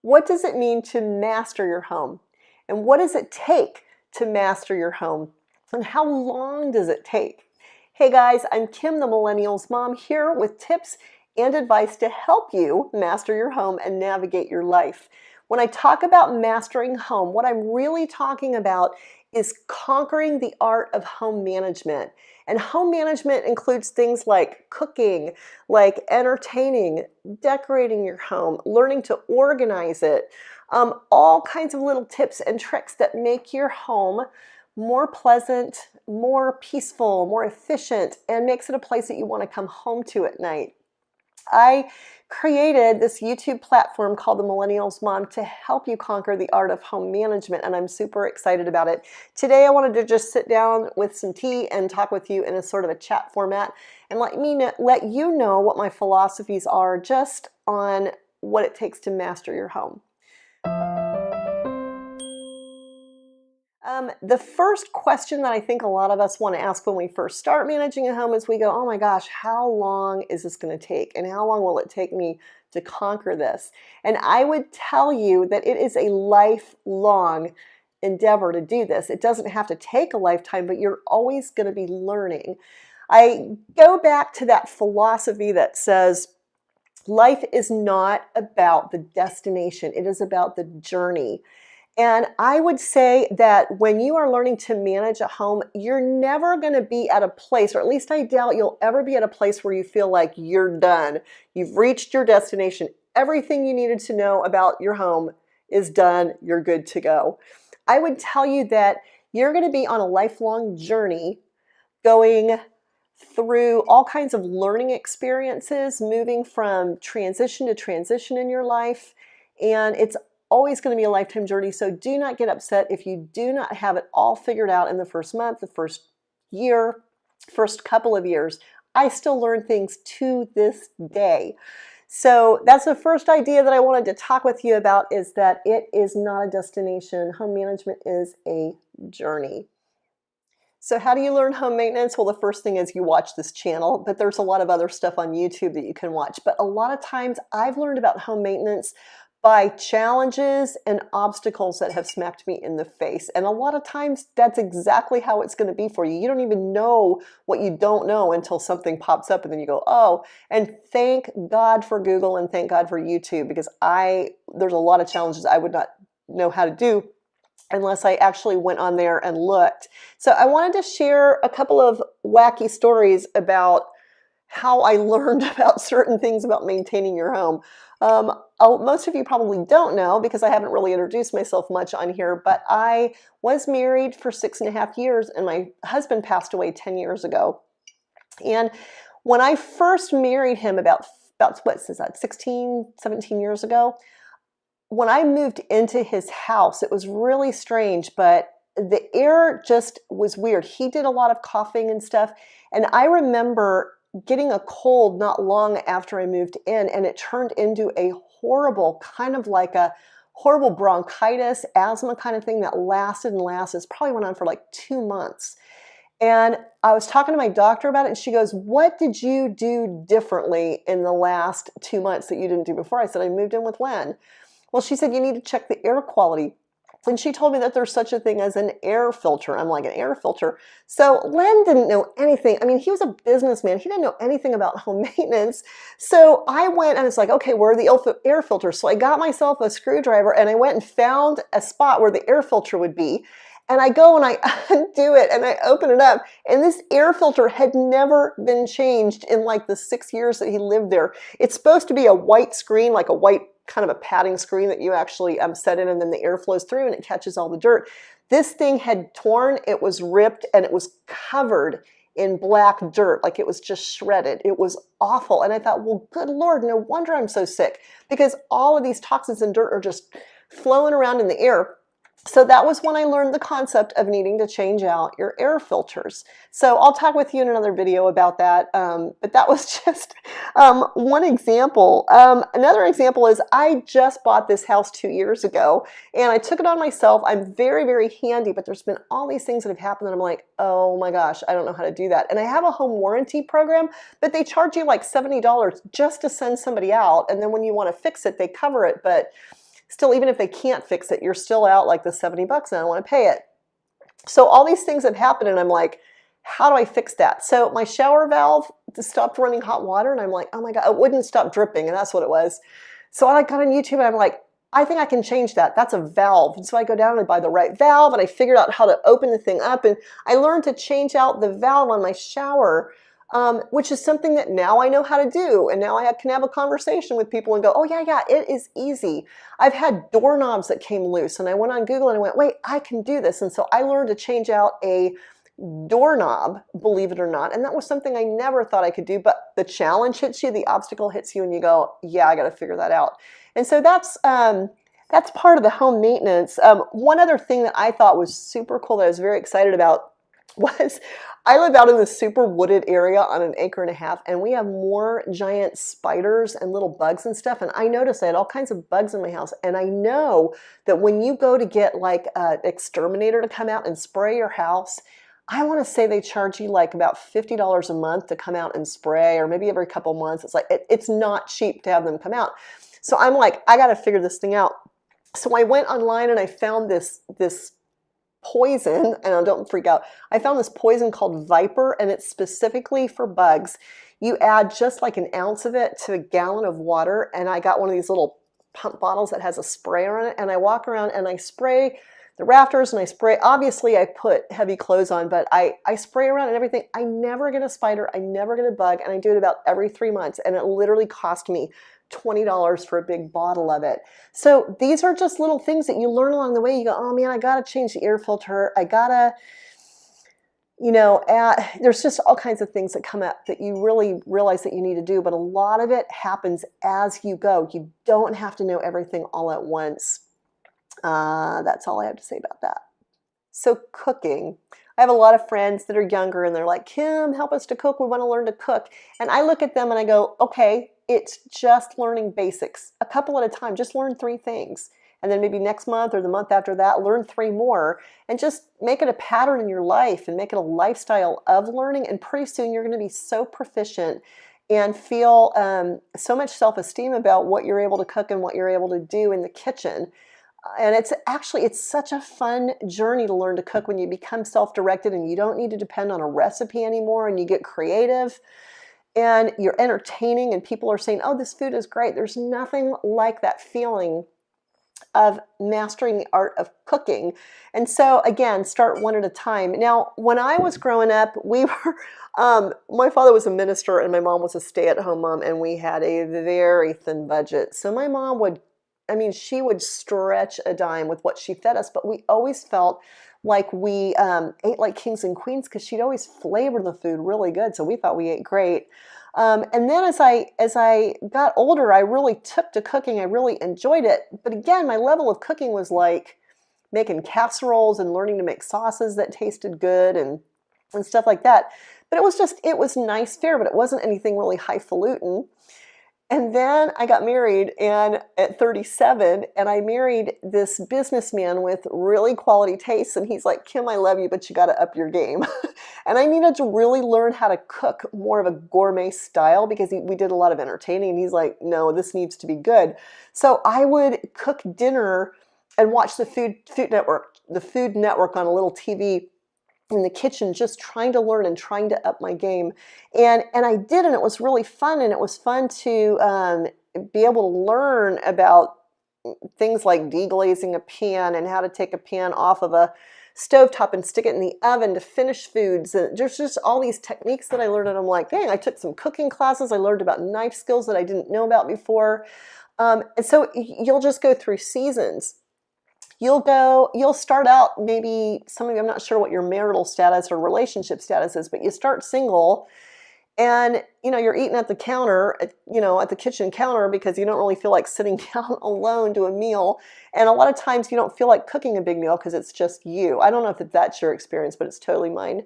What does it mean to master your home? And what does it take to master your home? And how long does it take? Hey guys, I'm Kim, the Millennials Mom, here with tips and advice to help you master your home and navigate your life. When I talk about mastering home, what I'm really talking about is conquering the art of home management. And home management includes things like cooking, like entertaining, decorating your home, learning to organize it, all kinds of little tips and tricks that make your home more pleasant, more peaceful, more efficient, and makes it a place that you want to come home to at night. I created this YouTube platform called the Millennials Mom to help you conquer the art of home management, and I'm super excited about it. Today I wanted to just sit down with some tea and talk with you in a sort of a chat format and let you know what my philosophies are just on what it takes to master your home. The first question that I think a lot of us want to ask when we first start managing a home is we go, oh my gosh, how long is this going to take? And how long will it take me to conquer this? And I would tell you that it is a lifelong endeavor to do this. It doesn't have to take a lifetime, but you're always going to be learning. I go back to that philosophy that says life is not about the destination. It is about the journey. And I would say that when you are learning to manage a home, you're never going to be at a place, or at least I doubt you'll ever be at a place where you feel like you're done. You've reached your destination. Everything you needed to know about your home is done. You're good to go. I would tell you that you're going to be on a lifelong journey going through all kinds of learning experiences, moving from transition to transition in your life. And it's always going to be a lifetime journey, so do not get upset if you do not have it all figured out in the first month, the first year, first couple of years. I still learn things to this day. So that's the first idea that I wanted to talk with you about, is that it is not a destination. Home management is a journey. So how do you learn home maintenance? Well, the first thing is you watch this channel, but there's a lot of other stuff on YouTube that you can watch. But a lot of times I've learned about home maintenance by challenges and obstacles that have smacked me in the face. And a lot of times that's exactly how it's going to be for you. You don't even know what you don't know until something pops up and then you go, oh, and thank God for Google and thank God for YouTube, because there's a lot of challenges I would not know how to do unless I actually went on there and looked. So I wanted to share a couple of wacky stories about how I learned about certain things about maintaining your home. Most of you probably don't know because I haven't really introduced myself much on here, but I was married for 6.5 years and my husband passed away 10 years ago. And when I first married him about what is that, 16, 17 years ago, when I moved into his house, it was really strange, but the air just was weird. He did a lot of coughing and stuff. And I remember getting a cold not long after I moved in, and it turned into a horrible, kind of like a horrible bronchitis, asthma kind of thing that lasted and lasted. It probably went on for like 2 months. And I was talking to my doctor about it, and she goes, what did you do differently in the last 2 months that you didn't do before? I said, I moved in with Len. Well, she said, you need to check the air quality. And she told me that there's such a thing as an air filter. I'm like, an air filter? So Len didn't know anything. I mean, he was a businessman. He didn't know anything about home maintenance. So I went and it's like, okay, where are the air filters? So I got myself a screwdriver and I went and found a spot where the air filter would be. And I go and I undo it and I open it up. And this air filter had never been changed in like the 6 years that he lived there. It's supposed to be a white screen, like a white kind of a padding screen that you actually set in, and then the air flows through and it catches all the dirt. This thing had torn, it was ripped, and it was covered in black dirt, like it was just shredded. It was awful. And I thought, well, good Lord, no wonder I'm so sick, because all of these toxins and dirt are just flowing around in the air. So that was when I learned the concept of needing to change out your air filters. So I'll talk with you in another video about that. But that was just one example. Another example is I just bought this house 2 years ago and I took it on myself. I'm very, very handy, but there's been all these things that have happened and I'm like, oh my gosh, I don't know how to do that. And I have a home warranty program, but they charge you like $70 just to send somebody out. And then when you want to fix it, they cover it. But still, even if they can't fix it, you're still out like the 70 bucks and I don't want to pay it. So all these things have happened and I'm like, how do I fix that? So my shower valve stopped running hot water and I'm like, oh my God, it wouldn't stop dripping, and that's what it was. So I got on YouTube and I'm like, I think I can change that. That's a valve. And so I go down and I buy the right valve and I figured out how to open the thing up, and I learned to change out the valve on my shower, which is something that now I know how to do. And now I can have a conversation with people and go, oh yeah, it is easy. I've had doorknobs that came loose and I went on Google and I went, wait, I can do this. And so I learned to change out a doorknob, believe it or not. And that was something I never thought I could do, but the challenge hits you, the obstacle hits you, and you go, yeah, I got to figure that out. And so that's part of the home maintenance. One other thing that I thought was super cool that I was very excited about was I live out in this super wooded area on an acre and a half, and we have more giant spiders and little bugs and stuff. And I noticed I had all kinds of bugs in my house. And I know that when you go to get like an exterminator to come out and spray your house, I want to say they charge you like about $50 a month to come out and spray, or maybe every couple months. It's like, it's not cheap to have them come out. So I'm like, I got to figure this thing out. So I went online and I found this poison, and don't freak out. I found this poison called Viper, and it's specifically for bugs. You add just like an ounce of it to a gallon of water, and I got one of these little pump bottles that has a sprayer on it, and I walk around and I spray the rafters and I spray. Obviously I put heavy clothes on, but I spray around and everything. I never get a spider, I never get a bug, and I do it about every 3 months, and it literally cost me $20 for a big bottle of it. So these are just little things that you learn along the way. You go, oh man, I gotta change the air filter. I gotta, there's just all kinds of things that come up that you really realize that you need to do, but a lot of it happens as you go. You don't have to know everything all at once. That's all I have to say about that. So cooking. I have a lot of friends that are younger and they're like, Kim, help us to cook. We want to learn to cook. And I look at them and I go, okay, it's just learning basics, a couple at a time. Just learn 3 things. And then maybe next month or the month after that, learn 3 more, and just make it a pattern in your life and make it a lifestyle of learning. And pretty soon you're going to be so proficient and feel so much self-esteem about what you're able to cook and what you're able to do in the kitchen. And it's such a fun journey to learn to cook when you become self-directed and you don't need to depend on a recipe anymore, and you get creative and you're entertaining and people are saying, oh, this food is great. There's nothing like that feeling of mastering the art of cooking. And so again, start one at a time. Now, when I was growing up, we were, my father was a minister and my mom was a stay-at-home mom, and we had a very thin budget. So my mom she would stretch a dime with what she fed us, but we always felt like we ate like kings and queens because she'd always flavor the food really good. So we thought we ate great. And then as I got older, I really took to cooking. I really enjoyed it. But again, my level of cooking was like making casseroles and learning to make sauces that tasted good and stuff like that. But it was nice fare, but it wasn't anything really highfalutin. And then I got married at 37, and I married this businessman with really quality tastes. And he's like, Kim, I love you, but you got to up your game. And I needed to really learn how to cook more of a gourmet style because we did a lot of entertaining. And he's like, no, this needs to be good. So I would cook dinner and watch the Food Network on a little TV in the kitchen, just trying to learn and trying to up my game. And I did, and it was really fun. And it was fun to be able to learn about things like deglazing a pan and how to take a pan off of a stovetop and stick it in the oven to finish foods. And there's just all these techniques that I learned, and I'm like, dang, I took some cooking classes. I learned about knife skills that I didn't know about before. And so you'll just go through seasons. You'll start out, maybe some of you, I'm not sure what your marital status or relationship status is, but you start single and, you're eating at the counter, at the kitchen counter because you don't really feel like sitting down alone to a meal. And a lot of times you don't feel like cooking a big meal because it's just you. I don't know if that's your experience, but it's totally mine.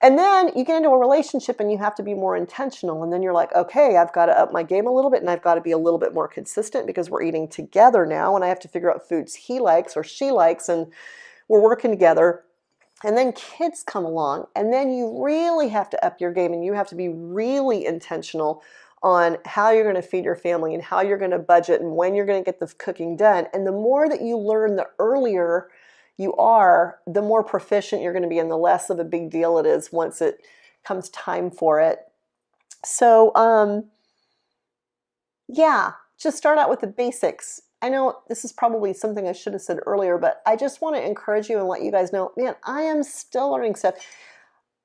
And then you get into a relationship and you have to be more intentional. And then you're like, okay, I've got to up my game a little bit and I've got to be a little bit more consistent because we're eating together now and I have to figure out foods he likes or she likes and we're working together. And then kids come along and then you really have to up your game and you have to be really intentional on how you're going to feed your family and how you're going to budget and when you're going to get the cooking done. And the more that you learn, the earlier you are, the more proficient you're going to be and the less of a big deal it is once it comes time for it. So, yeah, just start out with the basics. I know this is probably something I should have said earlier, but I just want to encourage you and let you guys know, man, I am still learning stuff.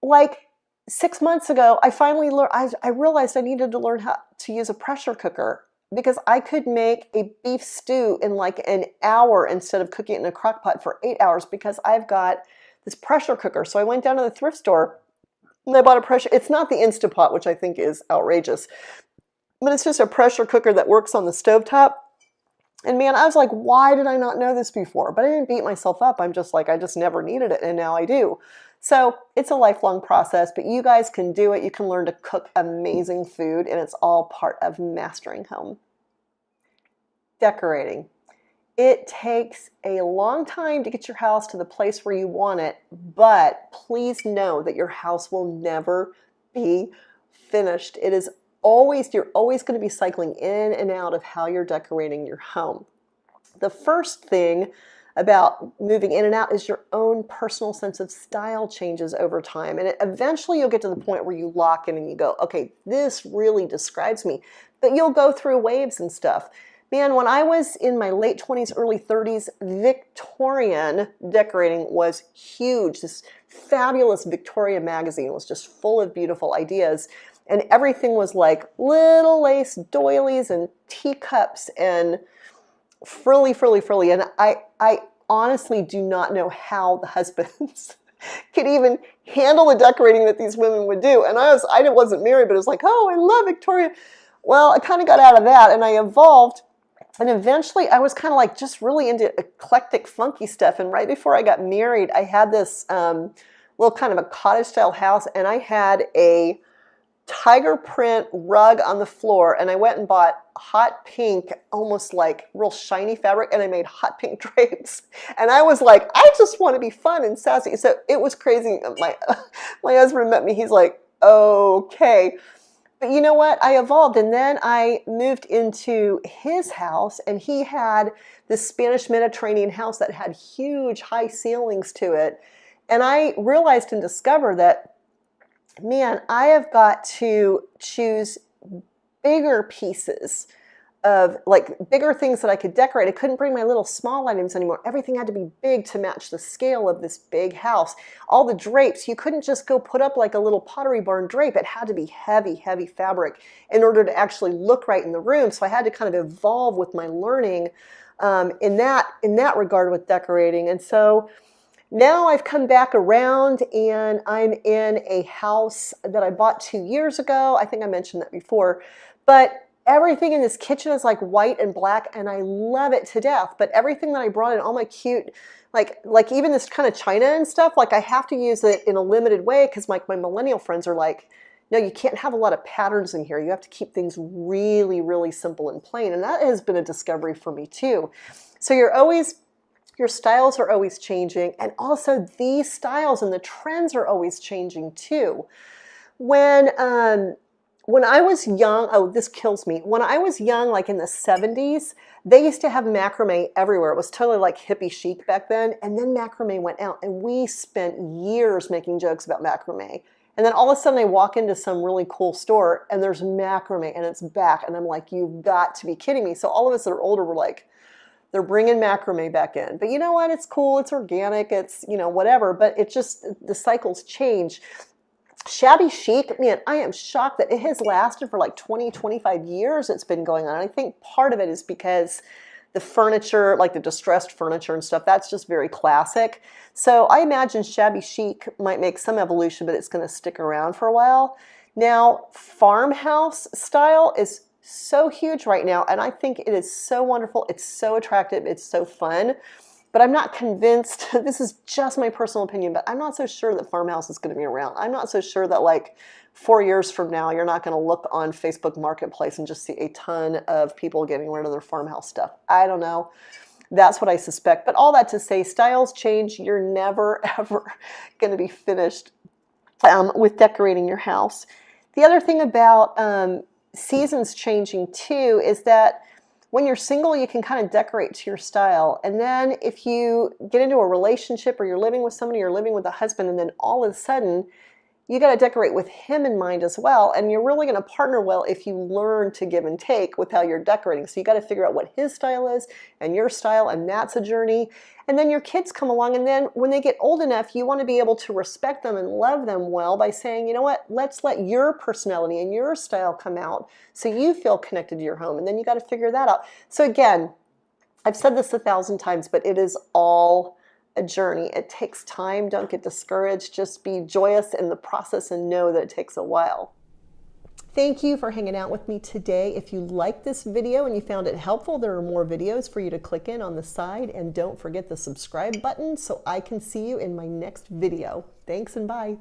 Like 6 months ago, I finally learned, I realized I needed to learn how to use a pressure cooker because I could make a beef stew in like an hour instead of cooking it in a crock pot for 8 hours because I've got this pressure cooker. So I went down to the thrift store and I bought a pressure, it's not the Instapot, which I think is outrageous, but it's just a pressure cooker that works on the stovetop. And man, I was like, why did I not know this before? But I didn't beat myself up. I'm just like, I just never needed it, and now I do. So it's a lifelong process, but you guys can do it. You can learn to cook amazing food, and it's all part of mastering home. Decorating. It takes a long time to get your house to the place where you want it, but please know that your house will never be finished. It is you're always going to be cycling in and out of how you're decorating your home. The first thing about moving in and out is your own personal sense of style changes over time. And eventually you'll get to the point where you lock in and you go, okay, this really describes me. But you'll go through waves and stuff. Man, when I was in my late 20s, early 30s, Victorian decorating was huge. This fabulous Victoria magazine was just full of beautiful ideas. And everything was like little lace doilies and teacups and frilly. And I honestly do not know how the husbands could even handle the decorating that these women would do. And I wasn't married, but it was like, oh, I love Victoria. Well, I kind of got out of that and I evolved. And eventually I was kind of like just really into eclectic, funky stuff. And right before I got married, I had this little kind of a cottage style house, and I had a tiger print rug on the floor, and I went and bought hot pink, almost like real shiny fabric, and I made hot pink drapes. And I was like, I just want to be fun and sassy. So it was crazy. My husband met me. He's like, okay. But you know what? I evolved, and then I moved into his house, and he had this Spanish Mediterranean house that had huge high ceilings to it. And I realized and discovered that, man, I have got to choose bigger pieces of like bigger things that I could decorate. I couldn't bring my little small items anymore. Everything had to be big to match the scale of this big house. All the drapes, you couldn't just go put up like a little Pottery Barn drape. It had to be heavy, heavy fabric in order to actually look right in the room. So I had to kind of evolve with my learning in that regard with decorating. And so now I've come back around and I'm in a house that I bought 2 years ago. I think I mentioned that before, but everything in this kitchen is like white and black, and I love it to death. But everything that I brought in, all my cute, like even this kind of china and stuff, like I have to use it in a limited way because my millennial friends are like, no, you can't have a lot of patterns in here. You have to keep things really, really simple and plain. And that has been a discovery for me too. So your styles are always changing, and also these styles and the trends are always changing too. When I was young, oh, this kills me. When I was young, like in the 70s, they used to have macrame everywhere. It was totally like hippie chic back then. And then macrame went out, and we spent years making jokes about macrame. And then all of a sudden I walk into some really cool store and there's macrame and it's back. And I'm like, you've got to be kidding me. So all of us that are older were like, they're bringing macrame back in. But you know what? It's cool. It's organic. It's, whatever. But it just, the cycles change. Shabby chic, man, I am shocked that it has lasted for like 20, 25 years. It's been going on. I think part of it is because the furniture, like the distressed furniture and stuff, that's just very classic. So I imagine shabby chic might make some evolution, but it's going to stick around for a while. Now, farmhouse style is so huge right now, and I think it is so wonderful. It's so attractive. It's so fun. But I'm not convinced, this is just my personal opinion, but I'm not so sure that farmhouse is going to be around. I'm not so sure that like 4 years from now, you're not going to look on Facebook Marketplace and just see a ton of people getting rid of their farmhouse stuff. I don't know. That's what I suspect. But all that to say, styles change. You're never, ever going to be finished with decorating your house. The other thing about seasons changing too is that when you're single, you can kind of decorate to your style. And then if you get into a relationship or you're living with somebody, you're living with a husband, and then all of a sudden you got to decorate with him in mind as well. And you're really going to partner well if you learn to give and take with how you're decorating. So you got to figure out what his style is and your style, and that's a journey. And then your kids come along, and then when they get old enough, you want to be able to respect them and love them well by saying, you know what, let's let your personality and your style come out so you feel connected to your home. And then you got to figure that out. So again, I've said this 1,000 times, but it is all a journey. It takes time. Don't get discouraged. Just be joyous in the process and know that it takes a while. Thank you for hanging out with me today. If you liked this video and you found it helpful, there are more videos for you to click in on the side. And don't forget the subscribe button so I can see you in my next video. Thanks and bye.